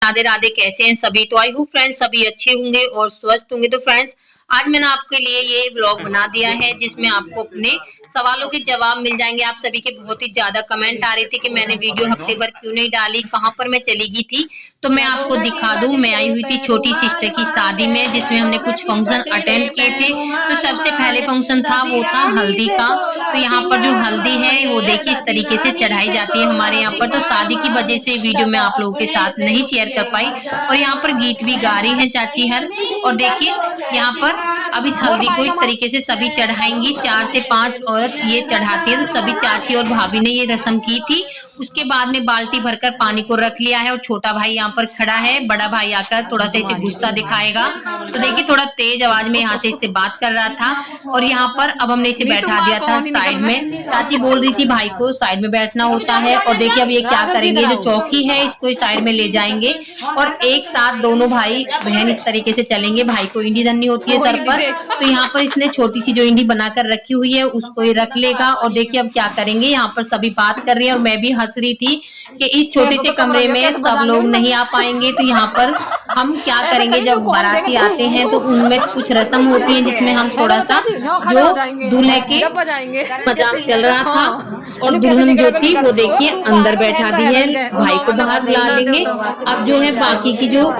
राधे राधे। कैसे हैं सभी? तो आई होप फ्रेंड्स सभी अच्छे होंगे और स्वस्थ होंगे। तो फ्रेंड्स आज मैंने आपके लिए ये व्लॉग बना दिया है जिसमें आपको अपने सवालों के जवाब मिल जाएंगे। आप सभी के बहुत ही ज्यादा कमेंट आ रहे थे कि मैंने वीडियो हफ्ते भर क्यों नहीं डाली, कहां पर मैं चली गई थी। तो मैं आपको दिखा दूं, मैं आई हुई थी छोटी सिस्टर की शादी में जिसमें हमने कुछ फंक्शन अटेंड किए थे। तो सबसे पहले फंक्शन था वो था हल्दी का। तो यहाँ पर जो हल्दी है वो देखिए इस तरीके से चढ़ाई जाती है हमारे यहाँ पर। तो शादी की वजह से वीडियो में आप लोगों के साथ नहीं शेयर कर पाई। और यहाँ पर गीत भी गा रही है चाची हर। और देखिए यहाँ पर अब इस हल्दी को इस तरीके से सभी चढ़ाएंगी। 4 से 5 औरत ये चढ़ाती है। तो सभी चाची और भाभी ने ये रस्म की थी। उसके बाद में बाल्टी भरकर पानी को रख लिया है और छोटा भाई यहाँ पर खड़ा है। बड़ा भाई आकर थोड़ा सा इसे गुस्सा दिखाएगा। तो देखिए थोड़ा तेज आवाज में यहाँ से इससे बात कर रहा था। और यहाँ पर अब हमने इसे बैठा दिया था साइड में। चाची बोल रही थी भाई को साइड में बैठना होता है। और देखिए अब ये क्या करेंगे, जो चौकी है इसको इस साइड में ले जाएंगे और एक साथ दोनों भाई बहन इस तरीके से चलेंगे। भाई को इंडी धरनी होती है सर पर। तो यहाँ पर इसने छोटी सी जो इंडी बनाकर रखी हुई है उसको ये रख लेगा। और देखिए अब क्या करेंगे, यहाँ पर सभी बात कर रही है और मैं भी हंस रही थी कि इस छोटे से कमरे में सब लोग नहीं आ पाएंगे। तो यहाँ पर हम क्या करेंगे, जब बाराती आते हैं तो उनमें कुछ रस्म होती है जिसमें हम थोड़ा सा जो दूल्हे के मजाक चल रहा था और दुल्हन जो थी वो देखिए अंदर बैठा दी है, भाई को बाहर बुला लेंगे। अब जो है बाकी की जो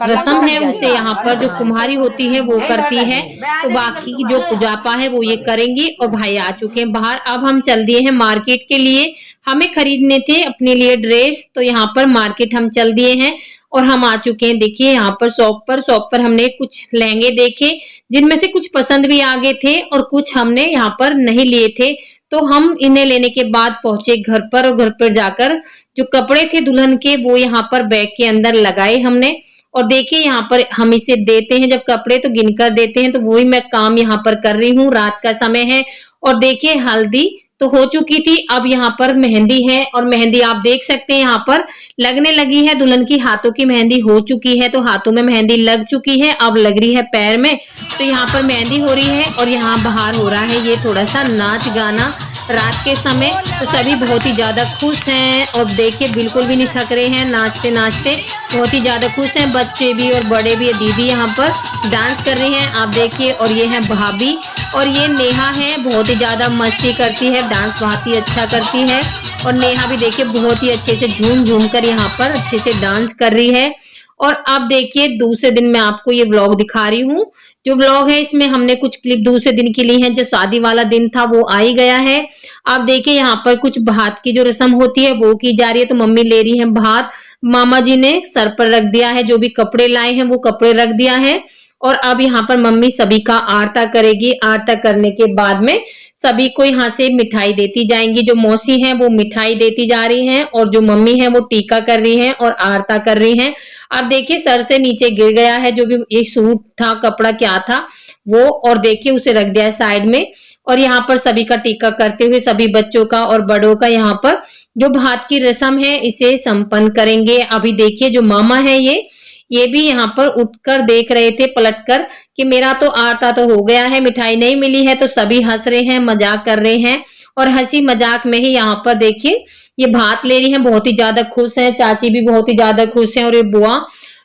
रस्म है उसे यहाँ पर जो कुम्हारी होती है वो करती है। तो बाकी की जो पुजापा है वो ये करेंगी। और भाई आ चुके हैं बाहर। अब हम चल दिए हैं मार्केट के लिए। हमें खरीदने थे अपने लिए ड्रेस। तो यहाँ पर मार्केट हम चल दिए हैं और हम आ चुके हैं। देखिए यहाँ पर शॉप पर हमने कुछ लहंगे देखे जिनमें से कुछ पसंद भी आ गए थे और कुछ हमने यहाँ पर नहीं लिए थे। तो हम इन्हें लेने के बाद पहुंचे घर पर और घर पर जाकर जो कपड़े थे दुल्हन के वो यहाँ पर बैग के अंदर लगाए हमने। और देखिए यहाँ पर हम इसे देते हैं जब कपड़े तो गिनकर देते हैं। तो वही मैं काम यहाँ पर कर रही हूँ, रात का समय है। और देखिए हल्दी तो हो चुकी थी, अब यहाँ पर मेहंदी है। और मेहंदी आप देख सकते हैं यहाँ पर लगने लगी है। दुल्हन की हाथों की मेहंदी हो चुकी है, तो हाथों में मेहंदी लग चुकी है। अब लग रही है पैर में। तो यहाँ पर मेहंदी हो रही है और यहाँ बाहर हो रहा है ये थोड़ा सा नाच गाना रात के समय। तो सभी बहुत ही ज्यादा खुश हैं और देखिए बिल्कुल भी नहीं थक रहे हैं, नाचते नाचते बहुत ही ज्यादा खुश हैं। बच्चे भी और बड़े भी। दीदी यहाँ पर डांस कर रही हैं आप देखिए। और ये है भाभी और ये नेहा है, बहुत ही ज्यादा मस्ती करती है, डांस बहुत ही अच्छा करती है। और नेहा भी देखिए बहुत ही अच्छे से झूम झूम कर यहाँ पर अच्छे से डांस कर रही है। और अब देखिए दूसरे दिन मैं आपको ये व्लॉग दिखा रही हूँ। जो व्लॉग है इसमें हमने कुछ क्लिप दूसरे दिन की ली है। जो शादी वाला दिन था वो आ ही गया है। आप देखिए यहाँ पर कुछ भात की जो रस्म होती है वो की जा रही है। तो मम्मी ले रही है भात, मामा जी ने सर पर रख दिया है, जो भी कपड़े लाए हैं वो कपड़े रख दिया है। और अब यहाँ पर मम्मी सभी का आरता करेगी। आरता करने के बाद में सभी को यहाँ से मिठाई देती जाएंगी। जो मौसी हैं वो मिठाई देती जा रही हैं और जो मम्मी है वो टीका कर रही हैं और आरता कर रही हैं। अब देखिए सर से नीचे गिर गया है जो भी ये सूट था, कपड़ा क्या था वो। और देखिए उसे रख दिया है साइड में। और यहाँ पर सभी का टीका करते हुए सभी बच्चों का और बड़ों का यहाँ पर जो भात की रस्म है इसे संपन्न करेंगे। अभी देखिए जो मामा है ये भी यहाँ पर उठकर देख रहे थे पलटकर कि मेरा तो आरता तो हो गया है, मिठाई नहीं मिली है। तो सभी हंस रहे हैं, मजाक कर रहे हैं और हंसी मजाक में ही यहाँ पर देखिए ये भात ले रही हैं, बहुत ही ज्यादा खुश हैं। चाची भी बहुत ही ज्यादा खुश हैं और ये बुआ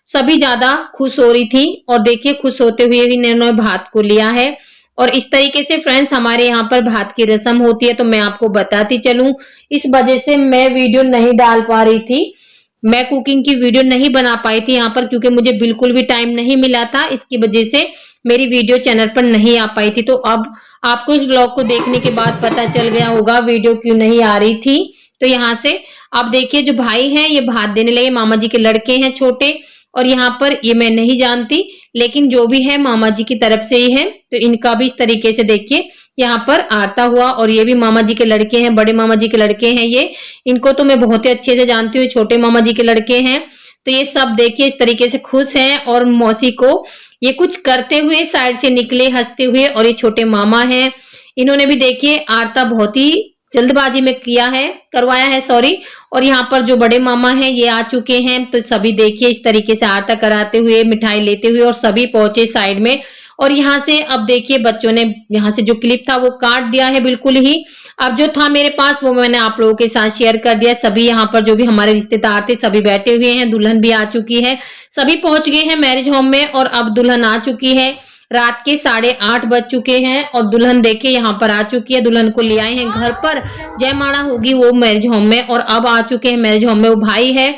सभी ज्यादा खुश हो रही थी। और देखिए खुश होते हुए भी इन्होंने भात को लिया है। और इस तरीके से फ्रेंड्स हमारे यहाँ पर भात की रस्म होती है। तो मैं आपको बताती चलूं, इस वजह से मैं वीडियो नहीं डाल पा रही थी, मैं कुकिंग की वीडियो नहीं बना पाई थी यहाँ पर क्योंकि मुझे बिल्कुल भी टाइम नहीं मिला था। इसकी वजह से मेरी वीडियो चैनल पर नहीं आ पाई थी। तो अब आपको इस ब्लॉग को देखने के बाद पता चल गया होगा वीडियो क्यों नहीं आ रही थी। तो यहाँ से आप देखिए जो भाई हैं ये भात देने लगे, मामा जी के लड़के हैं छोटे। और यहाँ पर ये मैं नहीं जानती लेकिन जो भी है मामा जी की तरफ से ही है। तो इनका भी इस तरीके से देखिए यहाँ पर आरता हुआ। और ये भी मामा जी के लड़के हैं, बड़े मामा जी के लड़के हैं ये। इनको तो मैं बहुत ही अच्छे से जानती हूँ, छोटे मामा जी के लड़के हैं। तो ये सब देखिए इस तरीके से खुश हैं। और मौसी को ये कुछ करते हुए साइड से निकले हंसते हुए। और ये छोटे मामा हैं, इन्होंने भी देखिए आरता बहुत ही जल्दबाजी में करवाया है सॉरी। और यहाँ पर जो बड़े मामा हैं ये आ चुके हैं। तो सभी देखिए इस तरीके से आरता कराते हुए मिठाई लेते हुए और सभी पहुंचे साइड में। और यहाँ से अब देखिए बच्चों ने यहाँ से जो क्लिप था वो काट दिया है बिल्कुल ही। अब जो था मेरे पास वो मैंने आप लोगों के साथ शेयर कर दिया। सभी यहाँ पर जो भी हमारे रिश्तेदार थे सभी बैठे हुए हैं, दुल्हन भी आ चुकी है, सभी पहुंच गए हैं मैरिज होम में और अब दुल्हन आ चुकी है। रात के 8:30 बज चुके हैं और दुल्हन देखे यहाँ पर आ चुकी है। दुल्हन को ले आए हैं घर पर, जयमाला होगी वो मैरिज होम में और अब आ चुके हैं मैरिज होम में। वो भाई है,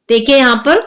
देखिए यहाँ पर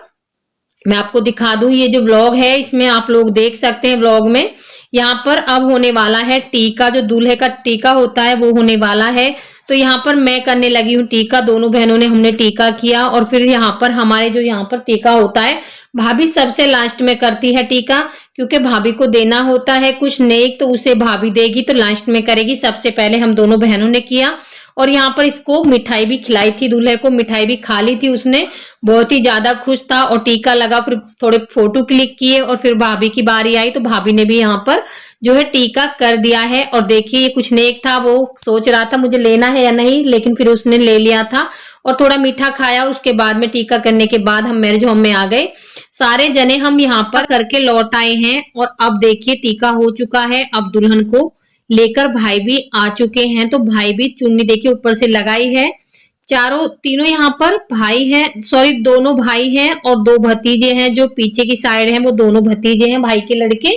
मैं आपको दिखा दूं, ये जो व्लॉग है इसमें आप लोग देख सकते हैं। व्लॉग में यहाँ पर अब होने वाला है टीका, जो दूल्हे का टीका होता है वो होने वाला है। तो यहाँ पर मैं करने लगी हूँ टीका, दोनों बहनों ने हमने टीका किया और फिर यहाँ पर हमारे जो यहाँ पर टीका होता है, भाभी सबसे लास्ट में करती है टीका, क्योंकि भाभी को देना होता है कुछ नेक, तो उसे भाभी देगी तो लास्ट में करेगी। सबसे पहले हम दोनों बहनों ने किया और यहाँ पर इसको मिठाई भी खिलाई थी, दूल्हे को मिठाई भी खा ली थी उसने, बहुत ही ज्यादा खुश था और टीका लगा। फिर थोड़े फोटो क्लिक किए और फिर भाभी की बारी आई तो भाभी ने भी यहाँ पर जो है टीका कर दिया है। और देखिए ये कुछ नेक था, वो सोच रहा था मुझे लेना है या नहीं, लेकिन फिर उसने ले लिया था और थोड़ा मीठा खाया। और उसके बाद में टीका करने के बाद हम मैरिज होम में आ गए, सारे जने हम यहाँ पर करके लौट आए हैं। और अब देखिए टीका हो चुका है, अब दुल्हन को लेकर भाई भी आ चुके हैं। तो भाई भी चुन्नी देखिए ऊपर से लगाई है, तीनों यहाँ पर भाई हैं, सॉरी दोनों भाई हैं और दो भतीजे हैं। जो पीछे की साइड हैं वो दोनों भतीजे हैं भाई के लड़के।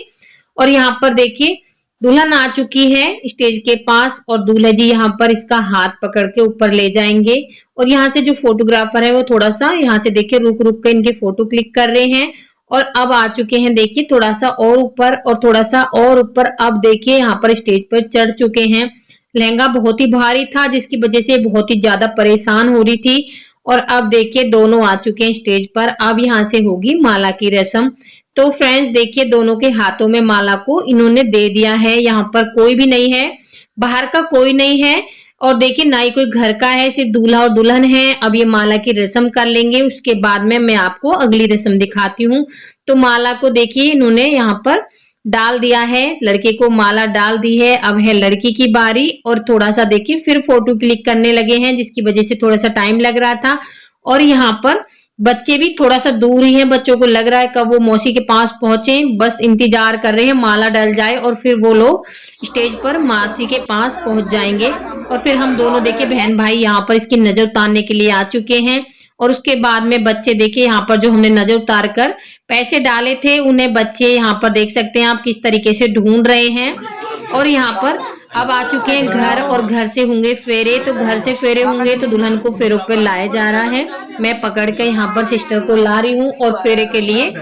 और यहाँ पर देखिए दुल्हन आ चुकी है स्टेज के पास और दूल्हा जी यहाँ पर इसका हाथ पकड़ के ऊपर ले जाएंगे। और यहाँ से जो फोटोग्राफर है वो थोड़ा सा यहाँ से देखिए रुक रुक कर इनके फोटो क्लिक कर रहे हैं। और अब आ चुके हैं देखिए थोड़ा सा और ऊपर और थोड़ा सा और ऊपर। अब देखिए यहाँ पर स्टेज पर चढ़ चुके हैं। लहंगा बहुत ही भारी था जिसकी वजह से बहुत ही ज्यादा परेशान हो रही थी। और अब देखिए दोनों आ चुके हैं स्टेज पर। अब यहाँ से होगी माला की रस्म। तो फ्रेंड्स देखिए दोनों के हाथों में माला को इन्होंने दे दिया है। यहाँ पर कोई भी नहीं है, बाहर का कोई नहीं है और देखिए ना ही कोई घर का है, सिर्फ दूल्हा और दुल्हन है। अब ये माला की रस्म कर लेंगे, उसके बाद में मैं आपको अगली रस्म दिखाती हूँ। तो माला को देखिए इन्होंने यहाँ पर डाल दिया है, लड़के को माला डाल दी है। अब है लड़की की बारी और थोड़ा सा देखिए फिर फोटो क्लिक करने लगे हैं जिसकी वजह से थोड़ा सा टाइम लग रहा था। और यहाँ पर बच्चे भी थोड़ा सा दूर ही हैं, बच्चों को लग रहा है कब वो मौसी के पास पहुंचे, बस इंतजार कर रहे हैं माला डल जाए और फिर वो लोग स्टेज पर मौसी के पास पहुंच जाएंगे। और फिर हम दोनों देखिए बहन भाई यहाँ पर इसकी नजर उतारने के लिए आ चुके हैं। और उसके बाद में बच्चे देखिए यहाँ पर जो हमने नजर उतार कर पैसे डाले थे उन्हें बच्चे यहाँ पर देख सकते हैं आप किस तरीके से ढूंढ रहे हैं। और यहाँ पर अब आ चुके हैं घर और घर से होंगे फेरे। तो घर से फेरे होंगे तो दुल्हन को फेरों पे लाया जा रहा है। मैं पकड़ के यहाँ पर सिस्टर को ला रही हूँ और फेरे के लिए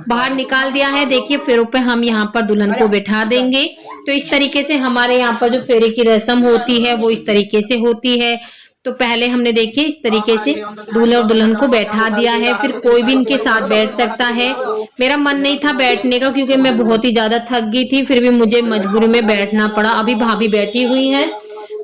बाहर निकाल दिया है। देखिए फेरों पे हम यहाँ पर दुल्हन को बैठा देंगे। तो इस तरीके से हमारे यहाँ पर जो फेरे की रस्म होती है वो इस तरीके से होती है। तो पहले हमने देखिए इस तरीके से दूल्हे और दुल्हन को बैठा दिया है, फिर कोई भी इनके साथ बैठ सकता है। मेरा मन नहीं था बैठने का क्योंकि मैं बहुत ही ज्यादा थक गई थी, फिर भी मुझे मजबूरी में बैठना पड़ा। अभी भाभी बैठी हुई हैं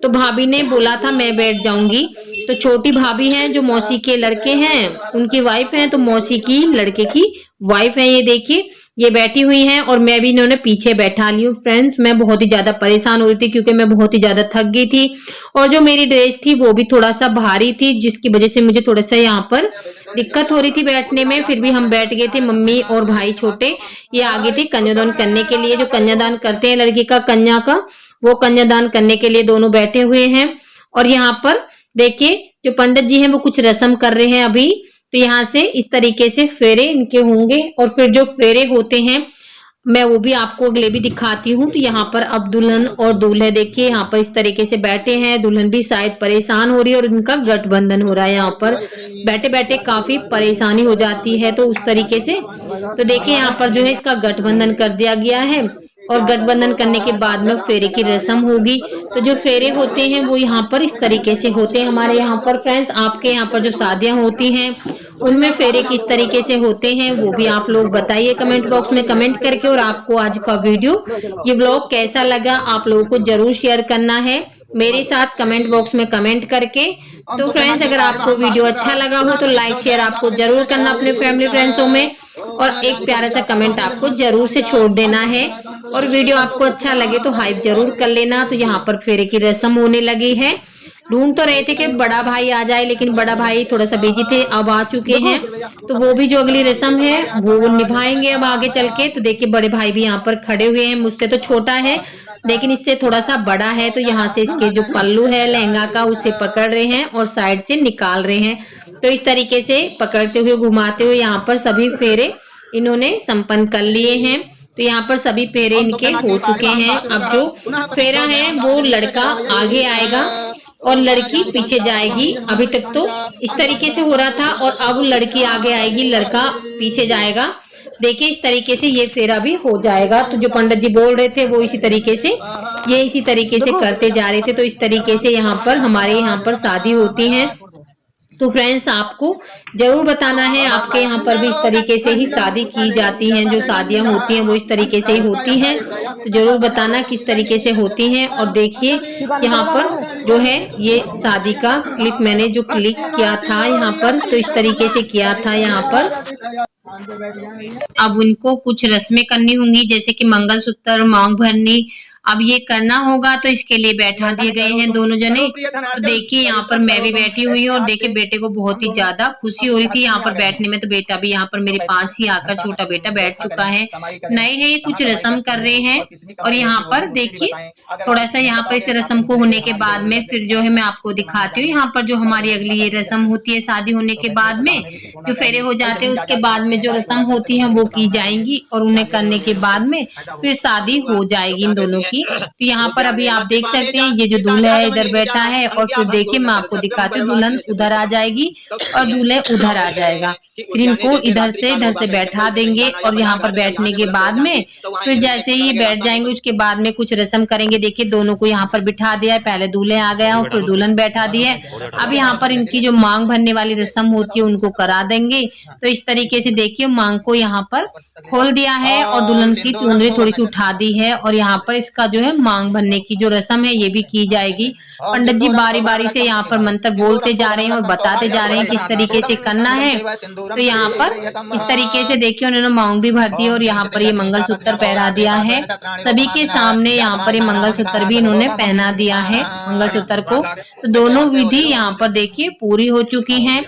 तो भाभी ने बोला था मैं बैठ जाऊंगी। तो छोटी भाभी हैं जो मौसी के लड़के हैं उनकी वाइफ हैं, तो मौसी की लड़के की वाइफ है। ये देखिए ये बैठी हुई हैं और मैं भी इन्होंने पीछे बैठा ली हूँ। फ्रेंड्स मैं बहुत ही ज्यादा परेशान हो रही थी क्योंकि मैं बहुत ही ज्यादा थक गई थी और जो मेरी ड्रेस थी वो भी थोड़ा सा भारी थी जिसकी वजह से मुझे थोड़ा सा यहाँ पर दिक्कत हो रही थी बैठने में। फिर भी हम बैठ गए थे, मम्मी और भाई छोटे ये आगे थे कन्यादान करने के लिए। जो कन्यादान करते हैं लड़की का कन्या का, वो कन्यादान करने के लिए दोनों बैठे हुए हैं। और यहाँ पर देखिए जो पंडित जी हैं वो कुछ रस्म कर रहे हैं अभी। तो यहाँ से इस तरीके से फेरे इनके होंगे और फिर जो फेरे होते हैं मैं वो भी आपको अगले भी दिखाती हूँ। तो यहाँ पर अब दुल्हन और दूल्हे देखिए यहाँ पर इस तरीके से बैठे हैं। दुल्हन भी शायद परेशान हो रही है और इनका गठबंधन हो रहा है। यहाँ पर बैठे बैठे काफी परेशानी हो जाती है तो उस तरीके से तो देखिए यहाँ पर जो है इसका गठबंधन कर दिया गया है। और गठबंधन करने के बाद में फेरे की रस्म होगी। तो जो फेरे होते हैं वो यहाँ पर इस तरीके से होते हैं हमारे यहाँ पर। फ्रेंड्स आपके यहाँ पर जो शादियां होती हैं उनमें फेरे किस तरीके से होते हैं वो भी आप लोग बताइए कमेंट बॉक्स में कमेंट करके। और आपको आज का वीडियो ये व्लॉग कैसा लगा आप लोगों को जरूर शेयर करना है मेरे साथ कमेंट बॉक्स में कमेंट करके। तो फ्रेंड्स अगर आपको वीडियो अच्छा लगा हो तो लाइक शेयर आपको जरूर करना अपने फैमिली फ्रेंड्सों में और एक प्यारा सा कमेंट आपको जरूर से छोड़ देना है। और वीडियो आपको अच्छा लगे तो हाइप जरूर कर लेना। तो यहाँ पर फेरे की रस्म होने लगी है। ढूंढ तो रहे थे कि बड़ा भाई आ जाए, लेकिन बड़ा भाई थोड़ा सा बिजी थे, अब आ चुके हैं। तो वो भी जो अगली रस्म है वो निभाएंगे अब आगे चल के। तो देखिए बड़े भाई भी यहाँ पर खड़े हुए हैं, मुझसे तो छोटा है लेकिन इससे थोड़ा सा बड़ा है। तो यहाँ से इसके जो पल्लू है लहंगा का उसे पकड़ रहे हैं और साइड से निकाल रहे हैं। तो इस तरीके से पकड़ते हुए घुमाते हुए यहाँ पर सभी फेरे इन्होंने संपन्न कर लिए हैं। तो यहाँ पर सभी फेरे इनके हो चुके हैं। अब जो फेरा है वो लड़का आगे आएगा और लड़की पीछे जाएगी। अभी तक तो इस तरीके से हो रहा था और अब लड़की आगे आएगी, लड़का पीछे जाएगा। देखिए इस तरीके से ये फेरा भी हो जाएगा। तो जो पंडित जी बोल रहे थे वो इसी तरीके से करते जा रहे थे। तो इस तरीके से यहाँ पर हमारे यहाँ पर शादी होती है। तो फ्रेंड्स आपको जरूर बताना है आपके यहाँ पर भी इस तरीके से ही शादी की जाती हैं, जो शादियां होती हैं वो इस तरीके से ही होती हैं। तो जरूर बताना किस तरीके से होती हैं। और देखिए यहाँ पर जो है ये शादी का क्लिप मैंने जो क्लिक किया था यहाँ पर, तो इस तरीके से किया था यहाँ पर। अब उनको कुछ रस्में करनी होंगी, जैसे कि मंगलसूत्र, मांग भरनी, अब ये करना होगा। तो इसके लिए बैठा दिए गए हैं दोनों जने। तो देखिए यहाँ पर मैं भी बैठी हुई हूँ और देखिए बेटे को बहुत ही ज्यादा खुशी हो रही थी यहाँ पर बैठने में। तो बेटा भी यहाँ पर मेरे पास ही आकर, छोटा बेटा बैठ चुका है। नए है ये कुछ रस्म कर रहे हैं। और यहाँ पर देखिए थोड़ा सा यहाँ पर इस रस्म को होने के बाद में फिर जो है मैं आपको दिखाती हूँ यहाँ पर जो हमारी अगली ये रस्म होती है शादी होने के बाद में जो फेरे हो जाते हैं उसके बाद में जो रस्म होती है वो की जाएंगी और उन्हें करने के बाद में फिर शादी हो जाएगी इन दोनों की। तो यहाँ पर अभी आप देख सकते हैं ये जो दूल्हा है इधर बैठा है और फिर देखिए मैं आपको दिखाती हूँ दुल्हन उधर आ जाएगी और दूल्हे उधर आ जाएगा। फिर इनको इधर से बैठा देंगे और यहाँ पर बैठने के बाद में फिर जैसे ही बैठ जाएंगे उसके बाद में कुछ रस्म करेंगे। देखिए दोनों को यहाँ पर बिठा दिया है, पहले दूल्हे आ गया और फिर दुल्हन बैठा दी है। अब यहाँ पर इनकी जो मांग भरने वाली रस्म होती है उनको करा देंगे। तो इस तरीके से देखिए मांग को यहाँ पर खोल दिया है और दुल्हन की चुनरी थोड़ी सी उठा दी है और यहाँ पर इसका जो है मांग भरने की जो रस्म है ये भी की जाएगी। पंडित जी बारी बारी से यहाँ पर मंत्र बोलते जा रहे हैं और बताते जा रहे हैं किस तरीके से करना है। तो यहाँ पर इस तरीके से देखिए उन्होंने मांग भी भर दी और यहाँ पर ये मंगलसूत्र पहना दिया है सभी के सामने। यहाँ पर ये मंगलसूत्र भी इन्होंने पहना दिया है मंगलसूत्र को। तो दोनों विधि यहाँ पर देखिए पूरी हो चुकी है।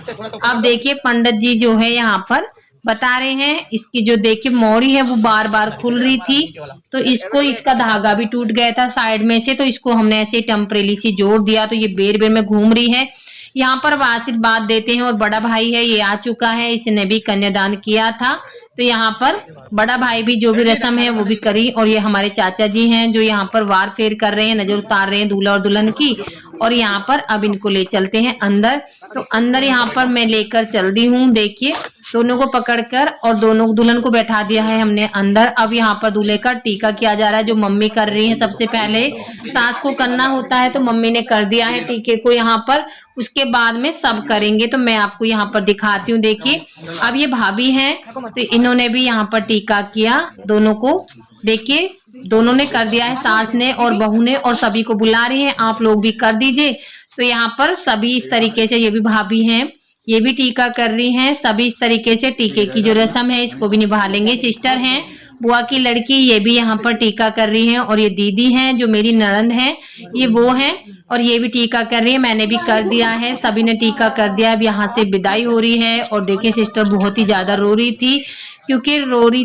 अब देखिए पंडित जी जो है यहाँ पर बता रहे हैं इसकी जो देखिए मोड़ी है वो बार बार खुल रही थी। तो इसको इसका धागा भी टूट गया था साइड में से, तो इसको हमने ऐसे टेम्परेरी से जोड़ दिया। तो ये बेर बेर में घूम रही है। यहाँ पर आशीर्वाद देते हैं और बड़ा भाई है ये आ चुका है, इसने भी कन्यादान किया था। तो यहाँ पर बड़ा भाई भी जो भी रस्म है वो भी करी। और ये हमारे चाचा जी हैं जो यहाँ पर वार फेर कर रहे हैं, नजर उतार रहे हैं दूल्हा और दुल्हन की। और यहाँ पर अब इनको ले चलते हैं अंदर। तो अंदर यहाँ पर मैं लेकर चल दी हूँ। देखिए दोनों को पकड़कर और दोनों दुल्हन को बैठा दिया है हमने अंदर। अब यहाँ पर दूल्हे का टीका किया जा रहा है जो मम्मी कर रही है। सबसे पहले सास को करना होता है तो मम्मी ने कर दिया है टीके को यहाँ पर, उसके बाद में सब करेंगे। तो मैं आपको यहाँ पर दिखाती हूँ। देखिए अब ये भाभी हैं तो इन्होंने भी यहाँ पर टीका किया दोनों को। देखिए दोनों ने कर दिया है, सास ने और बहू ने, और सभी को बुला रही है आप लोग भी कर दीजिए। तो यहाँ पर सभी इस तरीके से, ये भी भाभी हैं ये भी टीका कर रही हैं। सभी इस तरीके से टीके की जो रस्म है इसको भी निभा लेंगे। सिस्टर हैं बुआ की लड़की ये भी यहाँ पर टीका कर रही हैं। और ये दीदी हैं जो मेरी ननंद है ये वो हैं और ये भी टीका कर रही है। मैंने भी कर दिया है, सभी ने टीका कर दिया। अब यहाँ से विदाई हो रही है। और देखिए सिस्टर बहुत ही ज्यादा रो रही थी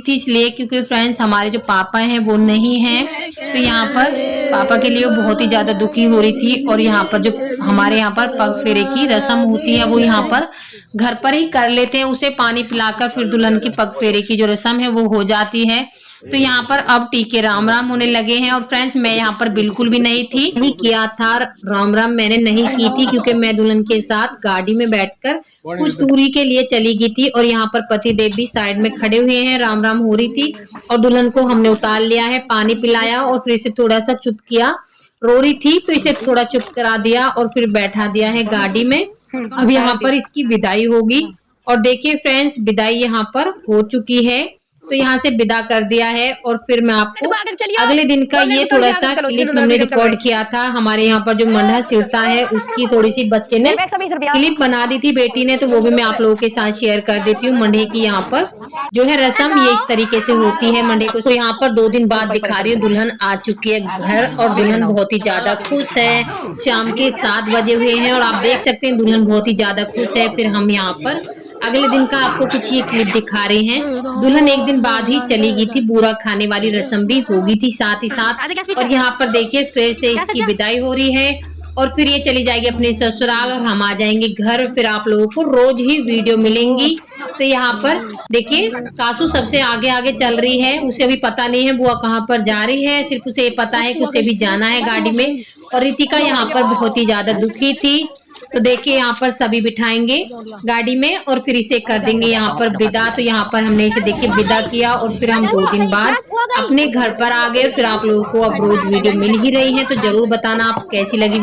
इसलिए क्योंकि फ्रेंड्स हमारे जो पापा हैं वो नहीं हैं। तो यहाँ पर पापा के लिए वो बहुत ही ज्यादा दुखी हो रही थी। और यहाँ पर जो हमारे यहाँ पर पग फेरे की रस्म होती है वो यहाँ पर घर पर ही कर लेते हैं, उसे पानी पिलाकर फिर दुल्हन की पग फेरे की जो रस्म है वो हो जाती है। तो यहाँ पर अब टीके राम राम होने लगे हैं। और फ्रेंड्स मैं यहाँ पर बिल्कुल भी नहीं थी, नहीं किया था राम राम, मैंने नहीं की थी क्योंकि मैं दुल्हन के साथ गाड़ी में बैठकर कुछ दूरी के लिए चली गई थी। और यहाँ पर पति देव भी साइड में खड़े हुए हैं, राम राम हो रही थी। और दुल्हन को हमने उतार लिया है, पानी पिलाया और फिर इसे थोड़ा सा चुप किया, रो रही थी तो इसे थोड़ा चुप करा दिया और फिर बैठा दिया है गाड़ी में। अब यहाँ पर इसकी विदाई होगी। और देखिए फ्रेंड्स विदाई यहाँ पर हो चुकी है। तो यहाँ से विदा कर दिया है। और फिर मैं आपको अगले दिन का ये थोड़ा सा क्लिप हमने रिकॉर्ड किया था। हमारे यहाँ पर जो मंडा सिरता है उसकी थोड़ी सी बच्चे ने क्लिप बना दी थी बेटी ने, तो वो भी मैं आप लोगों के साथ शेयर कर देती हूँ। मंडे की यहाँ पर जो है रस्म ये इस तरीके से होती है मंडे को। तो यहाँ पर 2 दिन बाद दिखा रही हूँ, दुल्हन आ चुकी है घर और दुल्हन बहुत ही ज्यादा खुश है। शाम के 7 बजे हुए हैं और आप देख सकते हैं दुल्हन बहुत ही ज्यादा खुश है। फिर हम यहाँ पर अगले दिन का आपको कुछ ये क्लिप दिखा रहे हैं। दुल्हन एक दिन बाद ही चली गई थी, बूरा खाने वाली रस्म भी होगी थी साथ ही साथ। और यहाँ पर देखिए फिर से इसकी विदाई हो रही है और फिर ये चली जाएगी अपने ससुराल और हम आ जाएंगे घर। फिर आप लोगों को रोज ही वीडियो मिलेंगी। तो यहाँ पर देखिए कासू सबसे आगे आगे चल रही है, उसे अभी पता नहीं है बुआ कहाँ पर जा रही है, सिर्फ उसे ये पता है कि उसे भी जाना है गाड़ी में। और रितिका यहाँ पर बहुत ही ज्यादा दुखी थी। तो देखिए यहाँ पर सभी बिठाएंगे गाड़ी में और फिर इसे कर देंगे यहाँ पर विदा। तो यहाँ पर हमने इसे देखिए विदा किया और फिर हम 2 दिन बाद अपने घर पर आ गए। फिर आप लोगों को अब रोज वीडियो मिल ही रही है, तो जरूर बताना आप कैसी लगी।